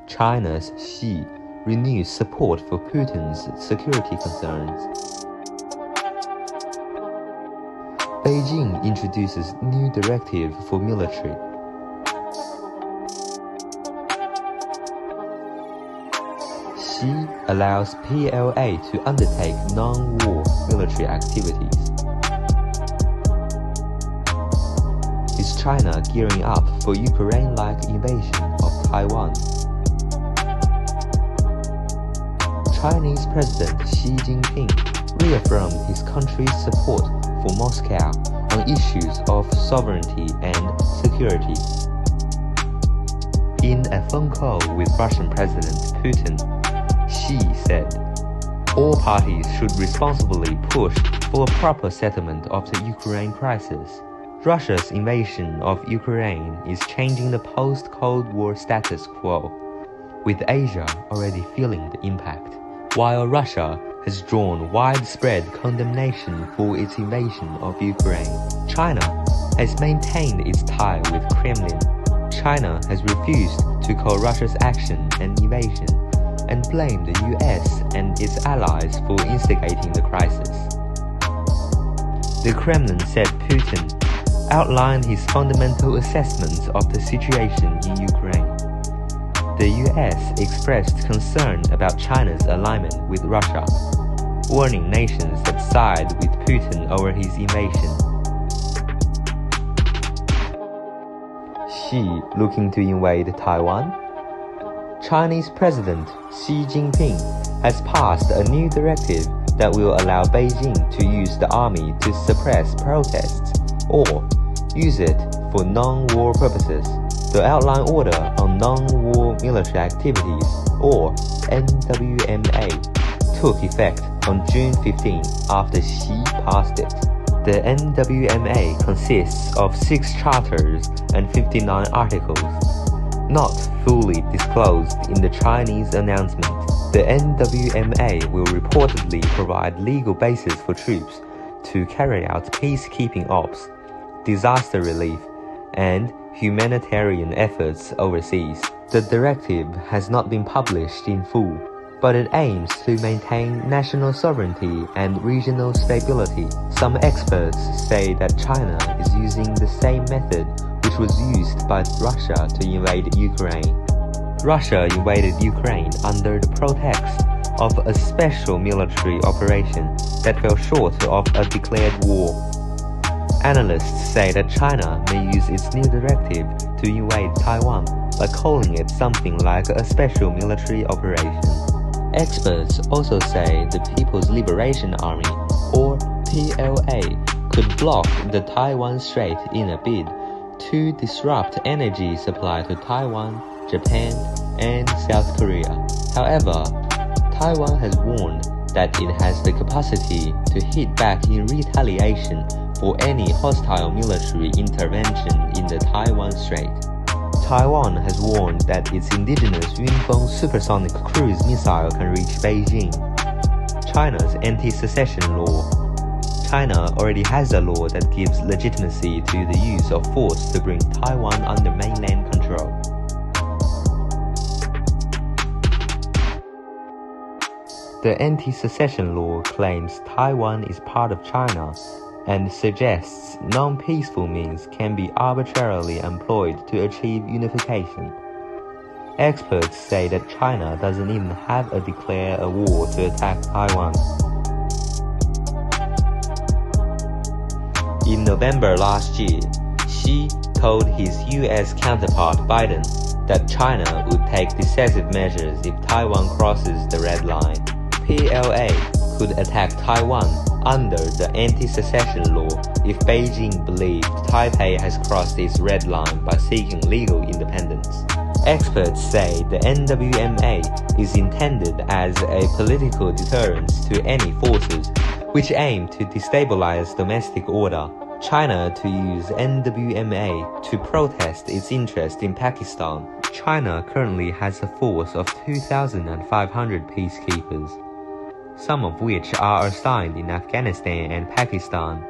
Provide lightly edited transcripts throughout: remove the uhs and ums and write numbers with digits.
China's Xi renews support for Putin's security concerns. Beijing introduces new directive for military. Xi allows PLA to undertake non-war military activities. Is China gearing up for Ukraine-like invasion of Taiwan? Chinese President Xi Jinping reaffirmed his country's support for Moscow on issues of sovereignty and security. In a phone call with Russian President Putin, Xi said, all parties should responsibly push for a proper settlement of the Ukraine crisis. Russia's invasion of Ukraine is changing the post-Cold War status quo, with Asia already feeling the impact. While Russia has drawn widespread condemnation for its invasion of Ukraine, China has maintained its tie with Kremlin. China has refused to call Russia's action an invasion and blamed the US and its allies for instigating the crisis. The Kremlin said Putin outlined his fundamental assessment of the situation in Ukraine. The US expressed concern about China's alignment with Russia, warning nations that side with Putin over his invasion. Xi looking to invade Taiwan? Chinese President Xi Jinping has passed a new directive that will allow Beijing to use the army to suppress protests or use it for non-war purposes. The Outline Order on Non-War Military Activities, or NWMA, took effect on June 15 after Xi passed it. The NWMA consists of 6 charters and 59 articles, not fully disclosed in the Chinese announcement. The NWMA will reportedly provide legal basis for troops to carry out peacekeeping ops, disaster relief, and humanitarian efforts overseas. The directive has not been published in full, but it aims to maintain national sovereignty and regional stability. Some experts say that China is using the same method which was used by Russia to invade Ukraine. Russia invaded Ukraine under the pretext of a special military operation that fell short of a declared war. Analysts say that China may use its new directive to invade Taiwan by calling it something like a special military operation. Experts also say the People's Liberation Army, or PLA, could block the Taiwan Strait in a bid to disrupt energy supply to Taiwan, Japan, and South Korea. However, Taiwan has warned that it has the capacity to hit back in retaliation for any hostile military intervention in the Taiwan Strait. Taiwan has warned that its indigenous Yunfeng supersonic cruise missile can reach Beijing. China's anti-secession law. China already has a law that gives legitimacy to the use of force to bring Taiwan under mainland control. The anti-secession law claims Taiwan is part of China and suggests non-peaceful means can be arbitrarily employed to achieve unification. Experts say that China doesn't even have to declare a war to attack Taiwan. In November last year, Xi told his US counterpart Biden that China would take decisive measures if Taiwan crosses the red line. PLA could attack Taiwan under the anti-secession law if Beijing believed Taipei has crossed its red line by seeking legal independence. Experts say the NWMA is intended as a political deterrent to any forces which aim to destabilize domestic order. China to use NWMA to protest its interest in Pakistan. China currently has a force of 2,500 peacekeepers, some of which are assigned in Afghanistan and Pakistan.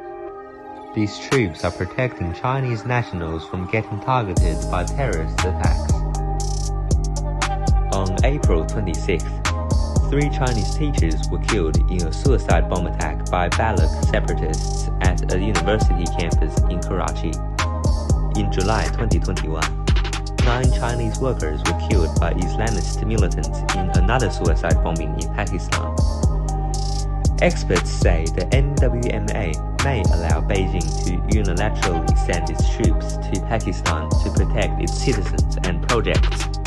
These troops are protecting Chinese nationals from getting targeted by terrorist attacks. On April 26th, 3 Chinese teachers were killed in a suicide bomb attack by Baloch separatists at a university campus in Karachi. In July 2021, 9 Chinese workers were killed by Islamist militants in another suicide bombing in Pakistan. Experts say the NWMA may allow Beijing to unilaterally send its troops to Pakistan to protect its citizens and projects.